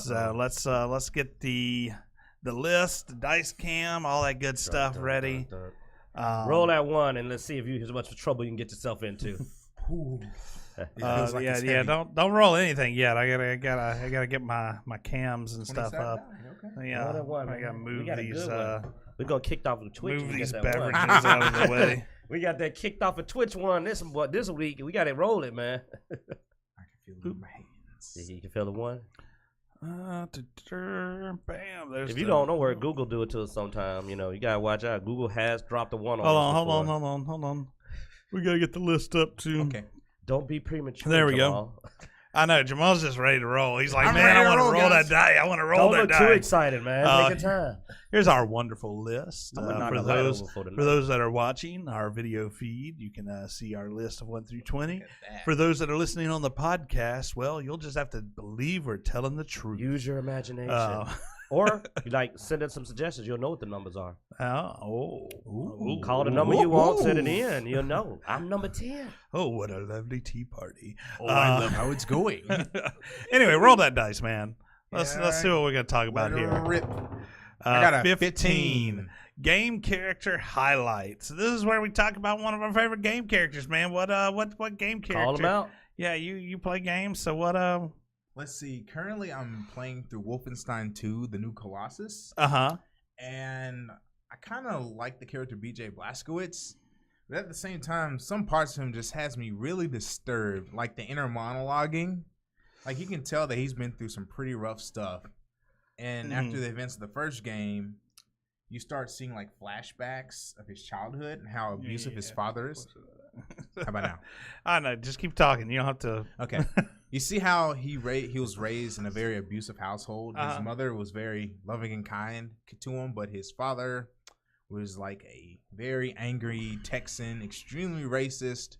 So let's get the list, the dice cam, all that good stuff ready. Roll that one and let's see if you as much trouble you can get yourself into. Don't roll anything yet. I gotta get my cams and stuff up. Okay. Yeah, I gotta move these. We got kicked off of Twitch. Move these beverages out of the way. We got that kicked off of Twitch one this week. We got it rolling, man. I can feel it in my hands. Yeah, you can feel the one. Bam! If you don't know where Google do it to us sometime, you gotta watch out. Google has dropped the one on us. Hold on. We gotta get the list up too. Okay. Don't be premature. There we Jamal. go. I know Jamal's just ready to roll. He's like, man, I want to roll that die. I want to roll that die. Don't look too excited, man. Take your time. Here's our wonderful list for those that are watching our video feed. You can see our list of 1 through 20. For those that are listening on the podcast, well, you'll just have to believe we're telling the truth. Use your imagination. Or send in some suggestions. You'll know what the numbers are. Call the number you want, send it in. You'll know. I'm number 10. Oh, what a lovely tea party. I love how it's going. Anyway, roll that dice, man. Let's see what we're going to talk about here. I got a 15. Game character highlights. This is where we talk about one of our favorite game characters, man. What game character? Call them out. Yeah, you play games, so what Let's see. Currently, I'm playing through Wolfenstein 2, the new Colossus. And I kind of like the character BJ Blazkowicz. But at the same time, some parts of him just has me really disturbed. Like the inner monologuing. Like you can tell that he's been through some pretty rough stuff. And after the events of the first game, you start seeing like flashbacks of his childhood and how abusive his father is. How about now? I know. Just keep talking. You don't have to. Okay. You see how he was raised in a very abusive household. His mother was very loving and kind to him, but his father was like a very angry Texan, extremely racist,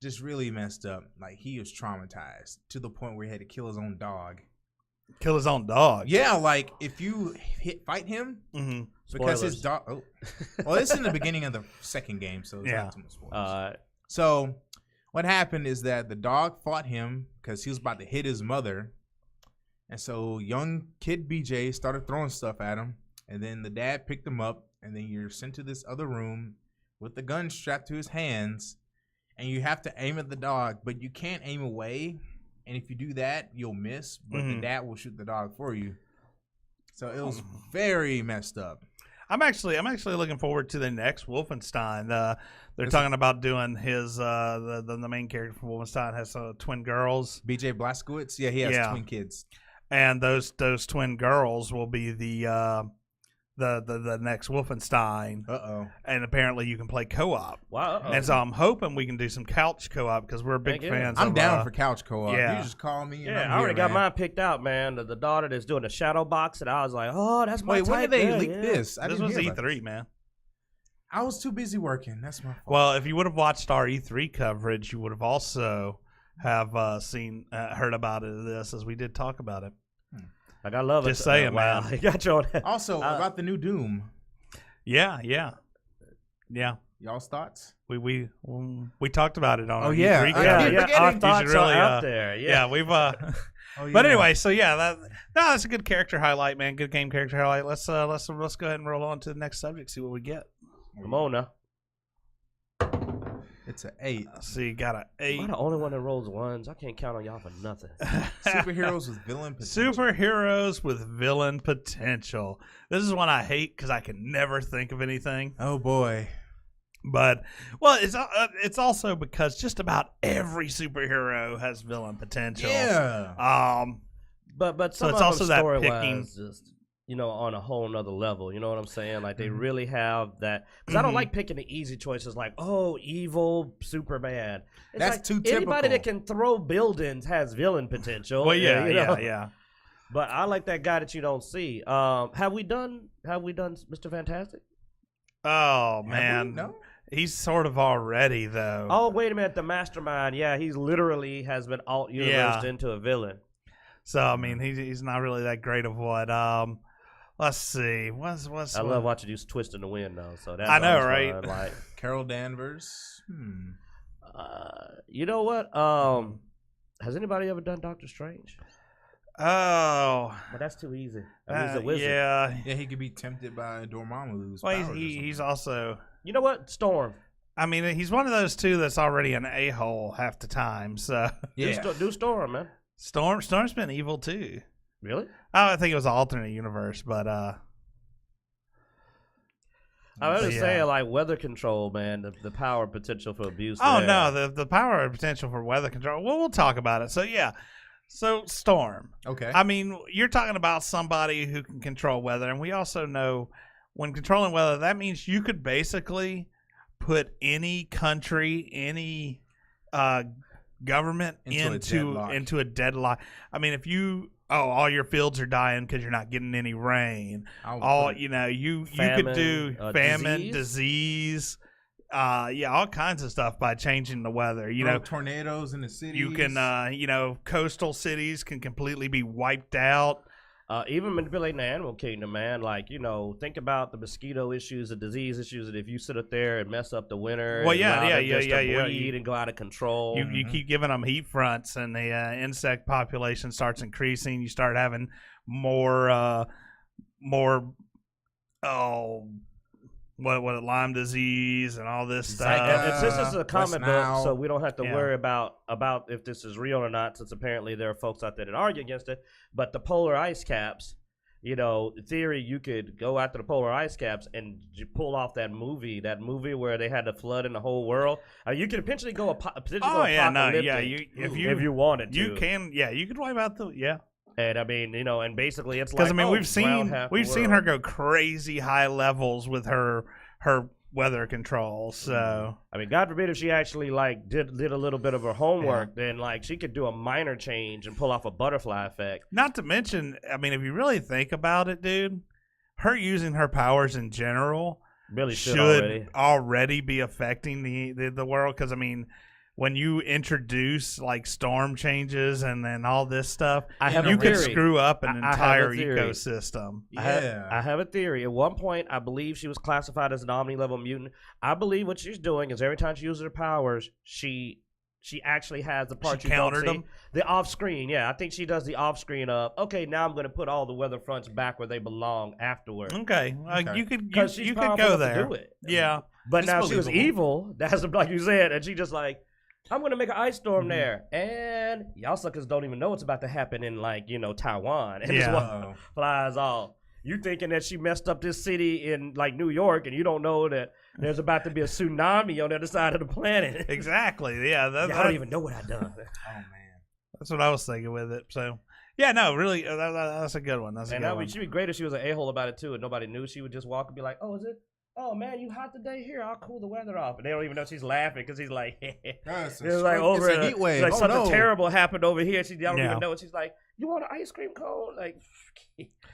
just really messed up. Like he was traumatized to the point where he had to kill his own dog. Kill his own dog? Yeah, like if you fight him, because his dog. Oh, well, this is in the beginning of the second game, so it's not too much spoilers. So what happened is that the dog fought him because he was about to hit his mother. And so young kid BJ started throwing stuff at him. And then the dad picked him up. And then you're sent to this other room with the gun strapped to his hands. And you have to aim at the dog. But you can't aim away. And if you do that, you'll miss. But the dad will shoot the dog for you. So it was very messed up. I'm actually looking forward to the next Wolfenstein. They're talking about doing his the main character from Wolfenstein has twin girls. BJ Blazkowicz, yeah, he has twin kids, and those twin girls will be the next Wolfenstein. And apparently you can play co-op. Wow. And so I'm hoping we can do some couch co-op because we're big fans. I'm down for couch co-op. Yeah. You just call me. And I already got mine picked out, man. The daughter that's doing the shadow box, and I was like, oh, that's my type. When did they leak this? This was E3, man. I was too busy working. That's my fault. Well, if you would have watched our E3 coverage, you would have also have heard about this as we did talk about it. Like I love it. Just saying, man. I got you on that. Also about the new Doom. Yeah. Y'all's thoughts? We talked about it on our E3 coverage. Our thoughts are out there. Yeah, we've. But anyway, so that's a good character highlight, man. Good game character highlight. Let's go ahead and roll on to the next subject. See what we get. Come on now. It's an 8. See, got an 8. I'm the only one that rolls ones. I can't count on y'all for nothing. Superheroes with villain potential. Superheroes with villain potential. This is one I hate because I can never think of anything. Oh boy. But it's also because just about every superhero has villain potential. Yeah. But some so it's of also them that picking. Just on a whole nother level. You know what I'm saying? Like they really have that. Because I don't like picking the easy choices like, oh, evil, super bad. It's That's like too typical. Anybody that can throw buildings has villain potential. Well, yeah. But I like that guy that you don't see. Have we done Mr. Fantastic? Oh man, no. He's sort of already though. Oh wait a minute, the mastermind. Yeah, he's literally has been alt universed into a villain. So I mean, he's not really that great of what. Let's see. I love watching you twist in the wind though. So that's I know, right? Fun. Like Carol Danvers. You know what? Has anybody ever done Doctor Strange? Oh, but that's too easy. He's a wizard. Yeah, he could be tempted by Dormammu's. Well, he's also. You know what? Storm. I mean, he's one of those two that's already an a-hole half the time. So yeah, do Storm, man. Storm's been evil too. Really? I think it was an alternate universe, but I was just saying, like, weather control, man, the power and potential for abuse. Oh, no, the power and potential for weather control. Well, we'll talk about it. So, yeah. So, Storm. Okay. I mean, you're talking about somebody who can control weather, and we also know when controlling weather, that means you could basically put any country, any government into a deadlock. I mean, if you... Oh, all your fields are dying because you're not getting any rain. You could do famine, disease, all kinds of stuff by changing the weather. Tornadoes in the cities. You can, coastal cities can completely be wiped out. Even manipulating the animal kingdom, man. Like, think about the mosquito issues, the disease issues, that if you sit up there and mess up the winter, breed and go out of control. You keep giving them heat fronts, and the insect population starts increasing. You start having more Lyme disease and all this stuff. This is a comic book, so we don't have to worry about if this is real or not, since apparently there are folks out there that argue against it. But the polar ice caps, in theory, you could go after the polar ice caps and pull off that movie where they had the flood in the whole world. You could potentially go apocalyptic. If you wanted to. You can, you could wipe out And I mean, and basically it's because we've seen her go crazy high levels with her weather control. So I mean, God forbid if she actually did a little bit of her homework, then she could do a minor change and pull off a butterfly effect. Not to mention, I mean, if you really think about it, dude, her using her powers in general really should already be affecting the world. Because I mean, when you introduce storm changes and then all this stuff, you could screw up an entire ecosystem. I have a theory. At one point, I believe she was classified as an omni-level mutant. I believe what she's doing is every time she uses her powers, she actually has the part you don't see. The off-screen, I think she does the off-screen of, okay, now I'm going to put all the weather fronts back where they belong afterward. Okay. You could go there. To do it. Yeah. But now she was evil, that's like you said, and she just I'm going to make an ice storm there. And y'all suckers don't even know what's about to happen in, Taiwan. And this one flies off. You thinking that she messed up this city in, New York, and you don't know that there's about to be a tsunami on the other side of the planet. Exactly. Yeah. I don't even know what I done. Oh, man. That's what I was thinking with it. So, yeah, no, really, that's a good one. She'd be great if she was an a-hole about it, too, and nobody knew. She would just walk and be like, oh, is it? Oh, man, you hot today? Here, I'll cool the weather off. And they don't even know she's laughing because he's like, it's a heat wave. Something terrible happened over here. She don't even know. She's like, you want an ice cream cone?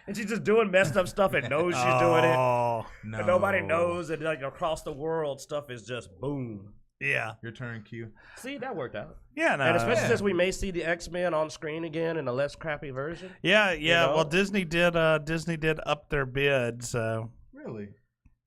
And she's just doing messed up stuff and knows she's doing it. No. And nobody knows. And across the world, stuff is just boom. Yeah. Your turn, Q. See, that worked out. Yeah, no. And especially since we may see the X-Men on screen again in a less crappy version. Yeah. Well, Disney did up their bid, so. Really?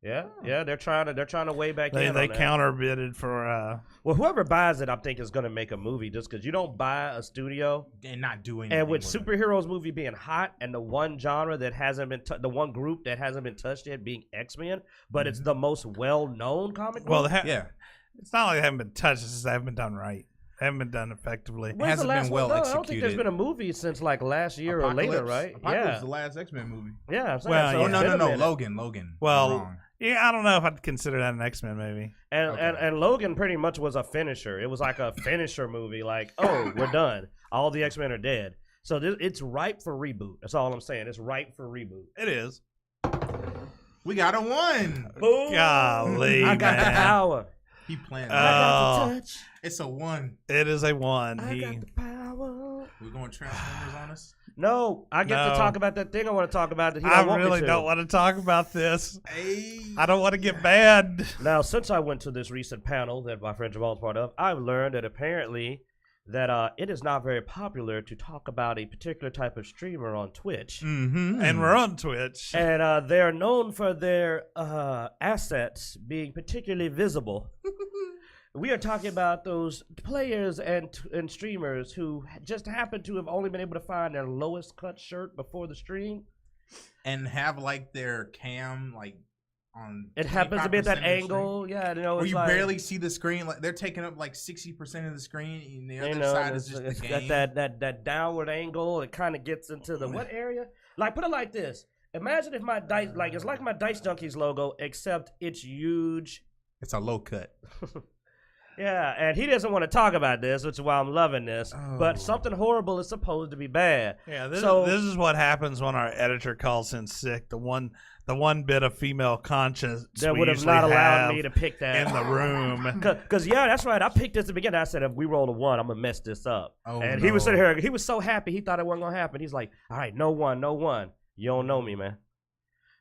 Yeah, they're trying to weigh back in. They counterbidded for. Well, whoever buys it, I think, is going to make a movie. Just because you don't buy a studio and not doing anything. And with superheroes movie being hot, and the one genre that hasn't been, the one group that hasn't been touched yet being X-Men, but it's the most well-known comic book. Well, it's not like they haven't been touched; it's just they haven't been done right. They haven't been done effectively. It hasn't been well executed. I don't think there's been a movie since last year or later, right? Apocalypse was the last X-Men movie. Yeah. No. Logan. Well. Yeah, I don't know if I'd consider that an X-Men movie. And Logan pretty much was a finisher. It was like a finisher movie. Oh, we're done. All the X-Men are dead. So it's ripe for reboot. That's all I'm saying. It's ripe for reboot. It is. We got a 1. Boom. Golly, I got the power. He planned. I got the touch. It's a 1. It is a 1. I got the power. We're going Transformers on us? No, I get to talk about that thing I want to talk about. That he I don't really don't want to talk about this. I don't want to get bad. Now, since I went to this recent panel that my friend Jamal is part of, I've learned that apparently that it is not very popular to talk about a particular type of streamer on Twitch. Mm-hmm. And we're on Twitch. And they're known for their assets being particularly visible. We are talking about those players and streamers who just happen to have only been able to find their lowest cut shirt before the stream, and have like their cam like on. It happens to be at that angle, yeah. You know, where you barely see the screen. Like they're taking up like 60% of the screen, and the other side is just the game. That downward angle. It kind of gets into the what area? Like put it like this. Imagine if my dice it's like my Dicejunkies logo, except it's huge. It's a low cut. Yeah, and he doesn't want to talk about this, which is why I'm loving this. Oh. But something horrible is supposed to be bad. Yeah, this is what happens when our editor calls in sick. The one bit of female conscience that would have not allowed me to pick that in the room. Because yeah, that's right. I picked this at the beginning. I said, if we roll a 1, I'm gonna mess this up. Oh, and he was sitting here. He was so happy. He thought it wasn't gonna happen. He's like, all right, no one. You don't know me, man.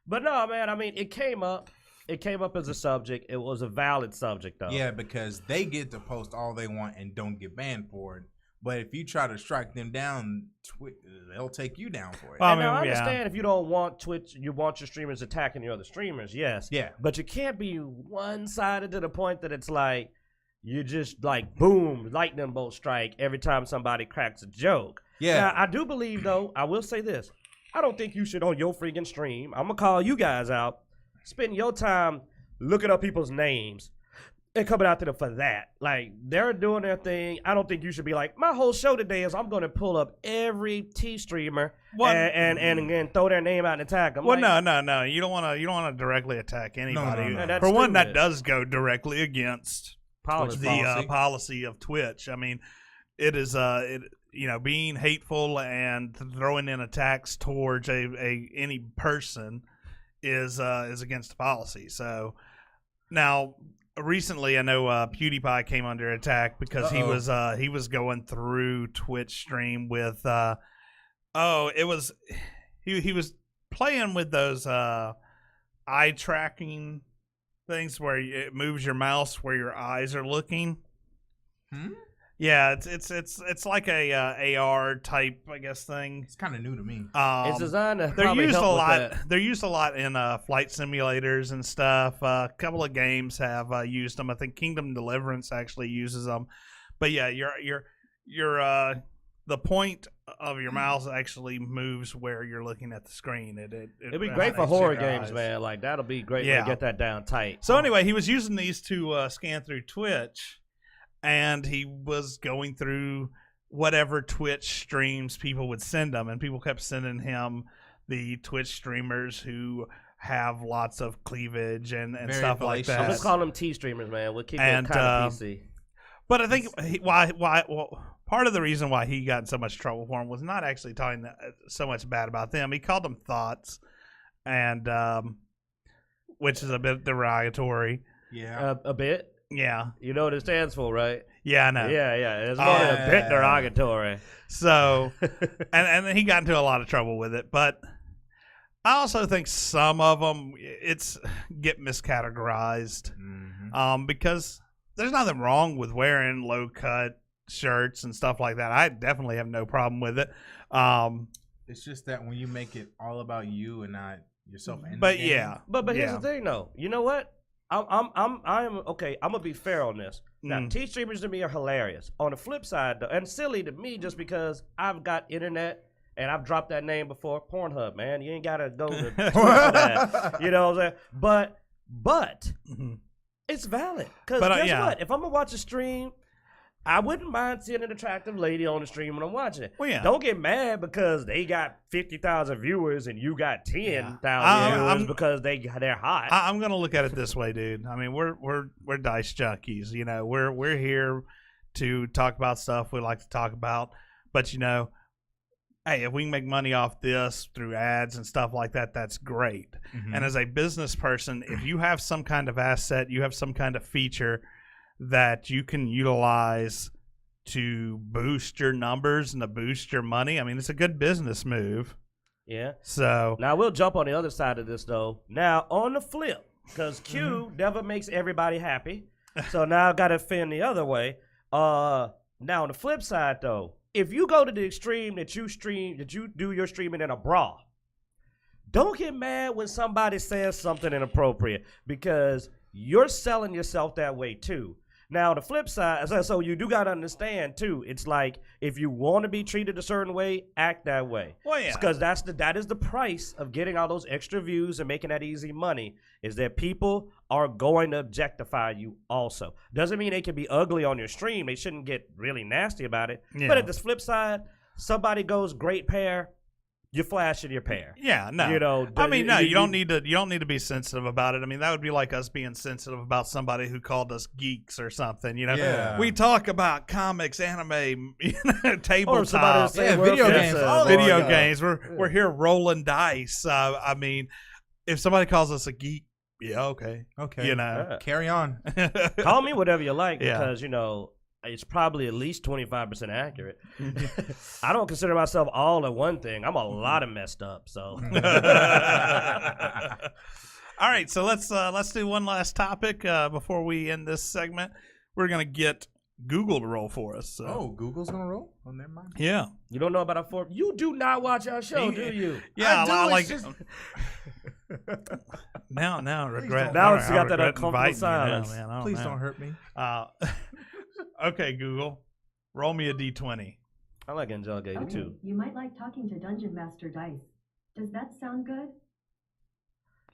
But no, man. I mean, it came up. It came up as a subject. It was a valid subject, though. Yeah, because they get to post all they want and don't get banned for it. But if you try to strike them down, they'll take you down for it. Well, I understand if you don't want Twitch, you want your streamers attacking your other streamers, yes. Yeah. But you can't be one-sided to the point that it's like you just like, boom, lightning bolt strike every time somebody cracks a joke. Yeah. Now, I do believe, though, I will say this. I don't think you should on your freaking stream. I'm going to call you guys out. Spend your time looking up people's names and coming out to them for that. Like, they're doing their thing. I don't think you should be like, my whole show today is I'm going to pull up every T streamer and throw their name out and attack them. Well, like, no. You don't want to directly attack anybody. No. For one, that does go directly against the policy of Twitch. I mean, it is being hateful and throwing in attacks towards any person is against the policy. So now recently I know PewDiePie came under attack because he was going through Twitch stream with he was playing with those eye tracking things where it moves your mouse where your eyes are looking. Yeah, it's like a AR type, I guess, thing. It's kind of new to me. It's designed to they're used a lot. They're used a lot in flight simulators and stuff. A couple of games have used them. I think Kingdom Deliverance actually uses them. But yeah, your the point of your mouse actually moves where you're looking at the screen. It'd be great for horror games, man. Like that'll be great to get that down tight. So anyway, he was using these to scan through Twitch. And he was going through whatever Twitch streams people would send him, and people kept sending him the Twitch streamers who have lots of cleavage and stuff like that. I'm just calling them T streamers, man. We'll keep it kind of PC. But I think part of the reason why he got in so much trouble for him was not actually talking so much bad about them. He called them thoughts, and which is a bit derogatory. Yeah, a bit. Yeah. You know what it stands for, right? Yeah, I know. Yeah. It's more than a bit derogatory. So, and he got into a lot of trouble with it. But I also think some of them get miscategorized because there's nothing wrong with wearing low-cut shirts and stuff like that. I definitely have no problem with it. It's just that when you make it all about you and not yourself. But yeah. But here's the thing, though. You know what? I'm okay. I'm gonna be fair on this. Now, T streamers to me are hilarious. On the flip side, though, and silly to me, just because I've got internet and I've dropped that name before. Pornhub, man, you ain't gotta go to Twitch for that. You know what I'm saying? But it's valid because guess what? If I'm gonna watch a stream, I wouldn't mind seeing an attractive lady on the stream when I'm watching it. Well, yeah. Don't get mad because they got 50,000 viewers and you got 10,000 viewers because they're hot. I'm gonna look at it this way, dude. I mean, we're Dicejunkies. You know, we're here to talk about stuff we like to talk about. But you know, hey, if we can make money off this through ads and stuff like that, that's great. And as a business person, if you have some kind of asset, you have some kind of feature that you can utilize to boost your numbers and to boost your money. I mean, it's a good business move. Yeah. So now we'll jump on the other side of this though. Now on the flip, because Q never makes everybody happy. So now I got to offend the other way. Now on the flip side though, if you go to the extreme that you do your streaming in a bra, don't get mad when somebody says something inappropriate because you're selling yourself that way too. Now, the flip side, so you do got to understand, too, it's like if you want to be treated a certain way, act that way. Well, yeah. Because that is the price of getting all those extra views and making that easy money, is that people are going to objectify you also. Doesn't mean they can be ugly on your stream. They shouldn't get really nasty about it. Yeah. But at the flip side, somebody goes great pair, you flash in your pair. Yeah, no. You know, I mean, no, you don't need to be sensitive about it. I mean, that would be like us being sensitive about somebody who called us geeks or something. You know, we talk about comics, anime, tabletop, video games. Video games. We're here rolling dice. I mean, if somebody calls us a geek, yeah, okay, you know, carry on. Call me whatever you like, because you know. It's probably at least 25% accurate. I don't consider myself all in one thing. I'm a lot of messed up. So, all right. So let's do one last topic before we end this segment. We're gonna get Google to roll for us. So. Oh, Google's gonna roll? Oh, never mind. Yeah. You don't know about our form? You do not watch our show, do you? Yeah, I do. like. Just... now regret. Now it's got that uncomfortable silence. Man, Please don't hurt me. Okay, Google, roll me a D20. I like Angelica 82. Okay, you might like talking to Dungeon Master Dice. Does that sound good?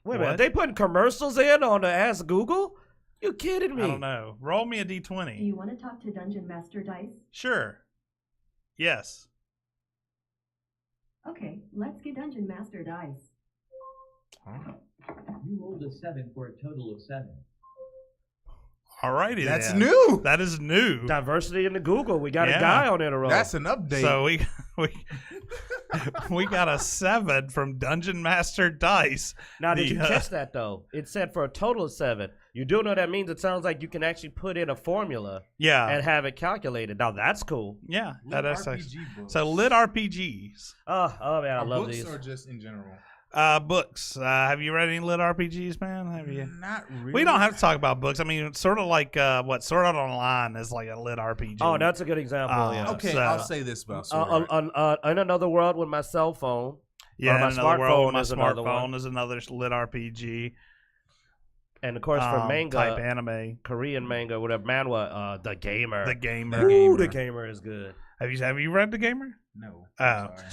Wait a minute, they putting commercials in on the Ask Google? You kidding me? I don't know. Roll me a D20. Do you want to talk to Dungeon Master Dice? Sure. Yes. Okay, let's get Dungeon Master Dice. You rolled a 7 for a total of 7. Alrighty, that's new. That is new. Diversity in the Google. We got a guy on it a row. That's an update. So we got a 7 from Dungeon Master Dice. Now, did you catch that though? It said for a total of 7. You do know what that means? It sounds like you can actually put in a formula, and have it calculated. Now that's cool. Yeah, that is RPG books. So lit RPGs. Oh man, I love these. Books or just in general? Books. Have you read any lit RPGs, man? Have you? Not really. We don't have to talk about books. I mean, sort of like Sword Art Online is like a lit RPG. Oh, that's a good example. Yeah. Okay, I'll say this about Sword Art. In another world with my cell phone. Yeah, my smartphone is another lit RPG. And of course, for manga, type anime, Korean manga, whatever, manhwa, The Gamer. The Gamer. Ooh, The Gamer is good. Have you read The Gamer? No.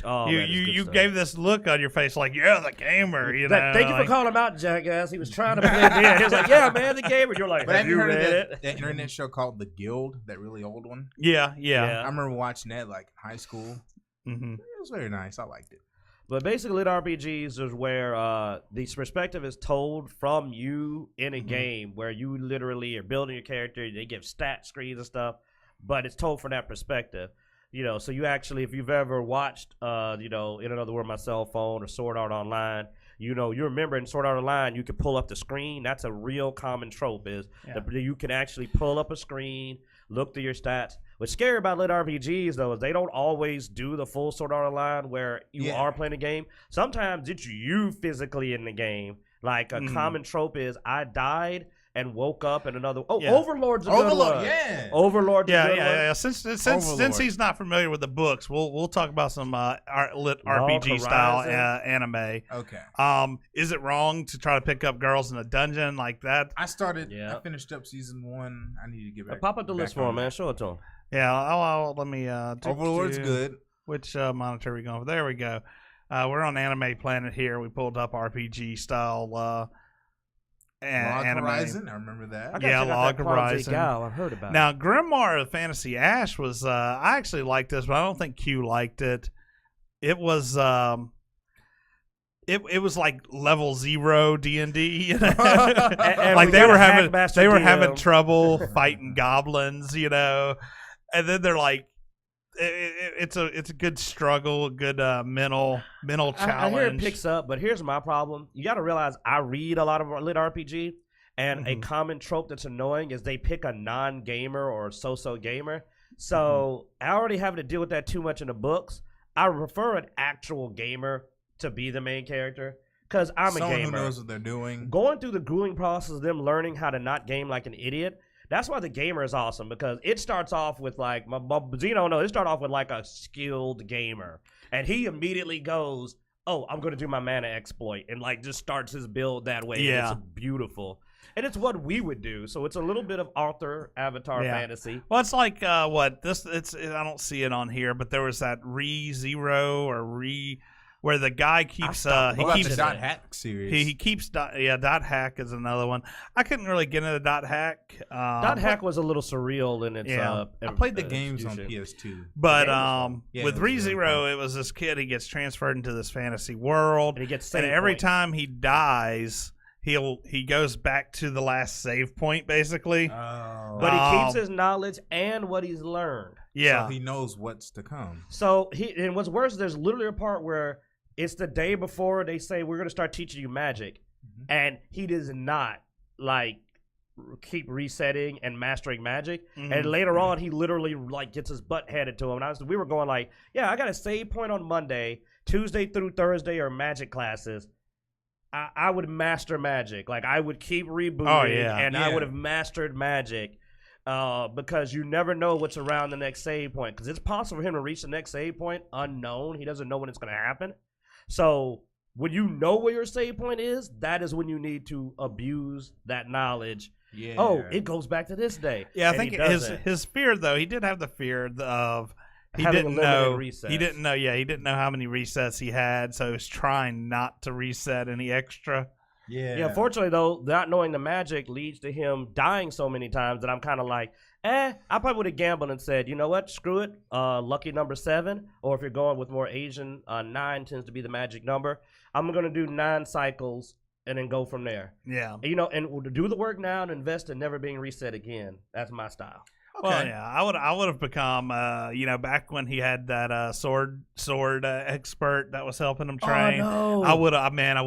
Oh, you gave this look on your face like, yeah, The Gamer. You know. Thank you for calling him out, jackass. He was trying to blend in. He was like, yeah, man, The Gamer. You're like, have you heard read of it? that internet show called The Guild? That really old one. Yeah. I remember watching that like in high school. Mm-hmm. It was very nice. I liked it. But basically, lit RPGs is where the perspective is told from you in a game, where you literally are building your character. They give stat screens and stuff, but it's told from that perspective. You know, so you actually, if you've ever watched, In Another World, My Cell Phone, or Sword Art Online, you know, you remember in Sword Art Online, you could pull up the screen. That's a real common trope, is that you can actually pull up a screen, look through your stats. What's scary about lit RPGs, though, is they don't always do the full Sword Art Online where you are playing a game. Sometimes it's you physically in the game. Like a common trope is, I died and woke up in another. Overlord's a good one. Overlord's a good one. Yeah. Since he's not familiar with the books, we'll talk about some lit RPG style anime. Okay. Is it wrong to try to pick up girls in a dungeon like that? I finished up season 1. I need to get back. Pop up the list for him, man. Show it to him. Yeah. Let me. Overlord's good. Which monitor are we going for? There we go. We're on Anime Planet here. We pulled up RPG style. Log Horizon, I remember that. Log Horizon. I heard about now, Grimoire of Fantasy Ash was. I actually liked this, but I don't think Q liked it. It was. It was like level 0 D&D. Like they were having trouble fighting goblins, you know, and then they're like. It's a good struggle, a good mental challenge. I hear it picks up, but here's my problem. You got to realize I read a lot of lit RPG, and a common trope that's annoying is they pick a non-gamer or a so-so gamer. So I already having to deal with that too much in the books. I prefer an actual gamer to be the main character, because I'm a gamer. Someone who knows what they're doing. Going through the grueling process of them learning how to not game like an idiot. That's why the gamer is awesome, because it starts off with like, it starts off with like a skilled gamer. And he immediately goes, oh, I'm going to do my mana exploit, and like just starts his build that way. Yeah. It's beautiful. And it's what we would do. So it's a little bit of Arthur Avatar fantasy. Well, it's like what this. It's I don't see it on here, but there was that ReZero or where the guy keeps he keeps the Dot Hack series. He keeps Dot Hack is another one. I couldn't really get into Dot Hack. Dot Hack was a little surreal in its. I played the games on PS2, but with ReZero, it was this kid. He gets transferred into this fantasy world, and he gets and every time he dies, he goes back to the last save point, basically. But he keeps his knowledge and what he's learned. Yeah, so he knows what's to come. So and what's worse, there's literally a part where it's the day before they say we're gonna start teaching you magic, and he does not like keep resetting and mastering magic. And later on, he literally like gets his butt handed to him. And we were going like, yeah, I got a save point on Monday, Tuesday through Thursday are magic classes. I would master magic. Like I would keep rebooting, I would have mastered magic. Because you never know what's around the next save point. Because it's possible for him to reach the next save point unknown. He doesn't know when it's going to happen. So when you know where your save point is, that is when you need to abuse that knowledge. Yeah. Oh, it goes back to this day. Yeah, I think his fear though, he did have the fear of he didn't know how many resets he had, so he was trying not to reset any extra. Yeah. Unfortunately, though, not knowing the magic leads to him dying so many times that I'm kind of like, I probably would have gambled and said, you know what, screw it, lucky number 7, or if you're going with more Asian, 9 tends to be the magic number. I'm going to do 9 cycles and then go from there. Yeah. And we'll do the work now and invest in never being reset again. That's my style. Okay. Well, yeah, I would have become, back when he had that sword expert that was helping him train. Oh, no. I would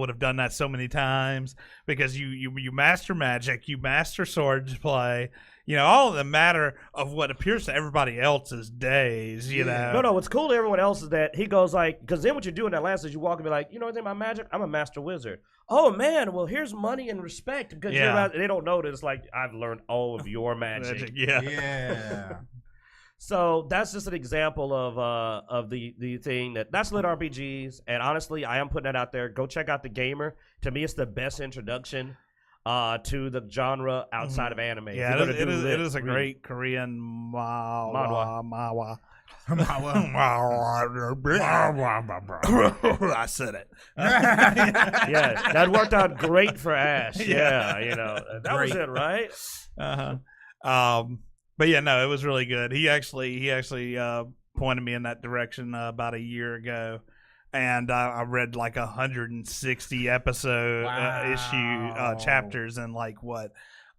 have done that so many times because you master magic, you master sword play. All of the matter of what appears to everybody else's days, know. No, what's cool to everyone else is that he goes like, because then what you do in that last is you walk and be like, you know anything about magic? I'm a master wizard. Oh, man, well, here's money and respect. Because they don't know that it's like, I've learned all of your magic. Yeah. So that's just an example of the thing that's lit RPGs. And honestly, I am putting that out there. Go check out The Gamer. To me, it's the best introduction to the genre outside of anime. Yeah, it is a great Korean manhwa. I said it. Yeah, that worked out great for Ash. Yeah, that was it, right? But yeah, no, it was really good. He actually pointed me in that direction about a year ago. And I read like 160 episode issue chapters in like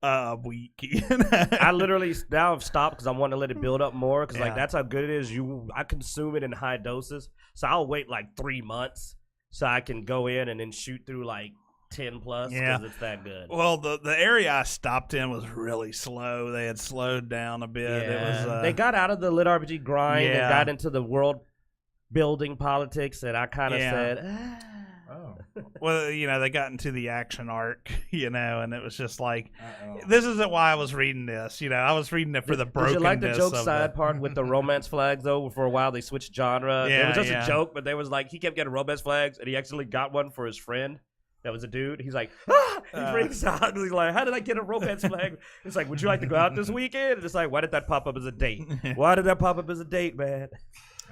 a week. I literally now have stopped because I want to let it build up more because like that's how good it is. I consume it in high doses, so I'll wait like 3 months so I can go in and then shoot through like 10 plus because it's that good. Well, the area I stopped in was really slow. They had slowed down a bit. Yeah. It was they got out of the lit RPG grind and got into the world building politics, and I kind of said, well, they got into the action arc, and it was just like, this isn't why I was reading this. I was reading it for the brokenness. Did you like the joke side part with the romance flags, though? For a while, they switched genre. It was just a joke, but they was like, he kept getting romance flags, and he actually got one for his friend. That was a dude. He's like, he freaks out. He's like, how did I get a romance flag? It's like, would you like to go out this weekend? And it's like, why did that pop up as a date? Why did that pop up as a date, man?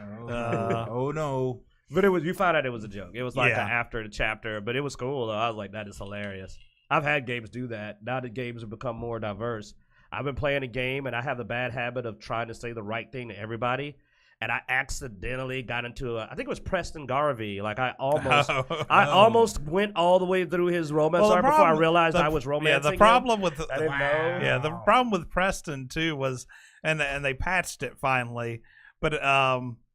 Oh no! But you found out it was a joke. It was like after the chapter, but it was cool though. I was like, that is hilarious. I've had games do that. Now that games have become more diverse, I've been playing a game and I have the bad habit of trying to say the right thing to everybody. And I accidentally got into I think it was Preston Garvey. Like I almost went all the way through his romance arc before I realized I was romancing. The problem him. with the problem with Preston too was, and they patched it finally. But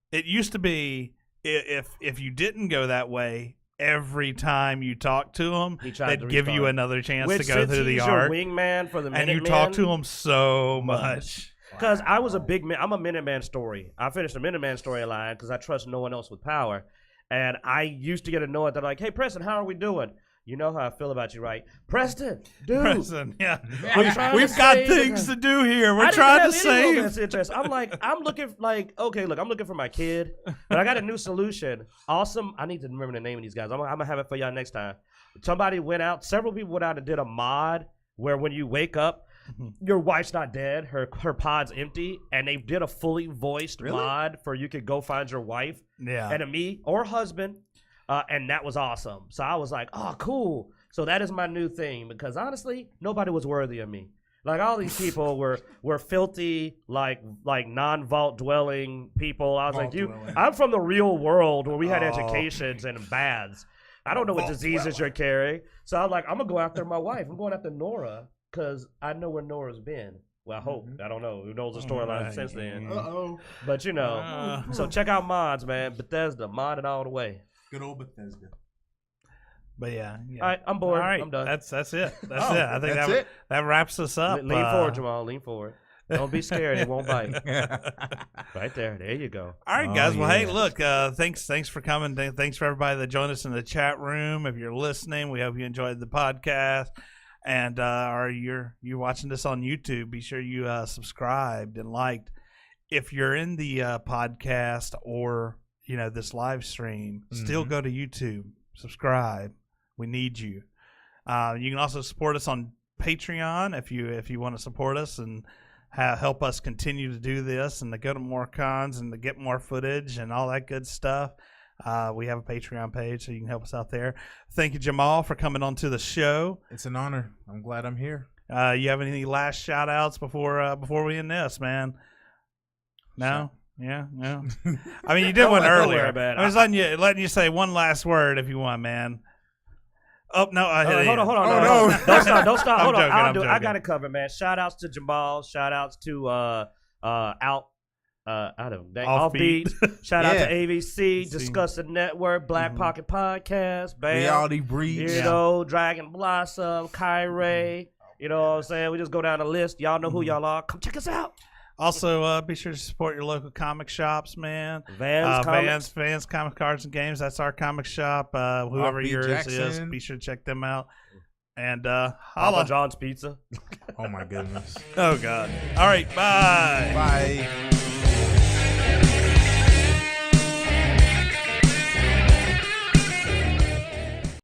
it used to be if you didn't go that way, every time you talk to him, they'd give you another chance to go through the arc. Your wingman for the and you talk to him so much. Because I was I'm a Minuteman story. I finished a Minuteman storyline because I trust no one else with power. And I used to get annoyed that like, hey, Preston, how are we doing? You know how I feel about you, right? Preston, dude. Preston, yeah. We've got things to do here. We're trying to save. I'm looking for my kid, but I got a new solution. Awesome. I need to remember the name of these guys. I'm going to have it for y'all next time. Several people went out and did a mod where when you wake up, your wife's not dead, her pod's empty, and they did a fully voiced mod for you could go find your wife, enemy, or husband, and that was awesome. So I was like, oh, cool. So that is my new thing, because honestly, nobody was worthy of me. Like, all these people were filthy, like non-vault dwelling people. I was like, I'm from the real world where we had educations and baths. I don't know what diseases you're carrying. So I'm like, I'm going to go after my wife. I'm going after Nora because I know where Nora's been. Well, I hope. I don't know. Who knows the storyline since then. But, so check out mods, man. Bethesda, mod it all the way. Good old Bethesda. But yeah. All right, I'm bored. All right, I'm done. That's it. That's it. I think that wraps us up. Lean forward, Jamal. Lean forward. Don't be scared. It won't bite. Right there. There you go. All right, guys. Well, hey, look. Thanks for coming. Thanks for everybody that joined us in the chat room. If you're listening, we hope you enjoyed the podcast. And you're watching this on YouTube, be sure you subscribed and liked. If you're in the podcast or this live stream, still go to YouTube, subscribe. We need you. You can also support us on Patreon if you want to support us and help us continue to do this and to go to more cons and to get more footage and all that good stuff. We have a Patreon page, so you can help us out there. Thank you, Jamal, for coming on to the show. It's an honor. I'm glad I'm here. You have any last shout outs before we end this, man? No? Yeah, no. I mean, you did one earlier. I'm just letting you say one last word if you want, man. Oh, no. Hold on. Oh, no. Don't stop. Hold on. Joking. I got it covered, man. Shout outs to Jamal. Shout outs to Offbeat. Shout out to AVC, Discussing Network, Black Pocket Podcast, Bam. Reality Breach. Dragon Blossom, Kyrie. You know what I'm saying? We just go down the list. Y'all know who y'all are. Come check us out. Also, be sure to support your local comic shops, man. Vans Comic Cards and Games. That's our comic shop. Whoever yours Jackson. is, be sure to check them out. And Papa John's Pizza. Oh, my goodness. Oh, God. All right, bye. Bye.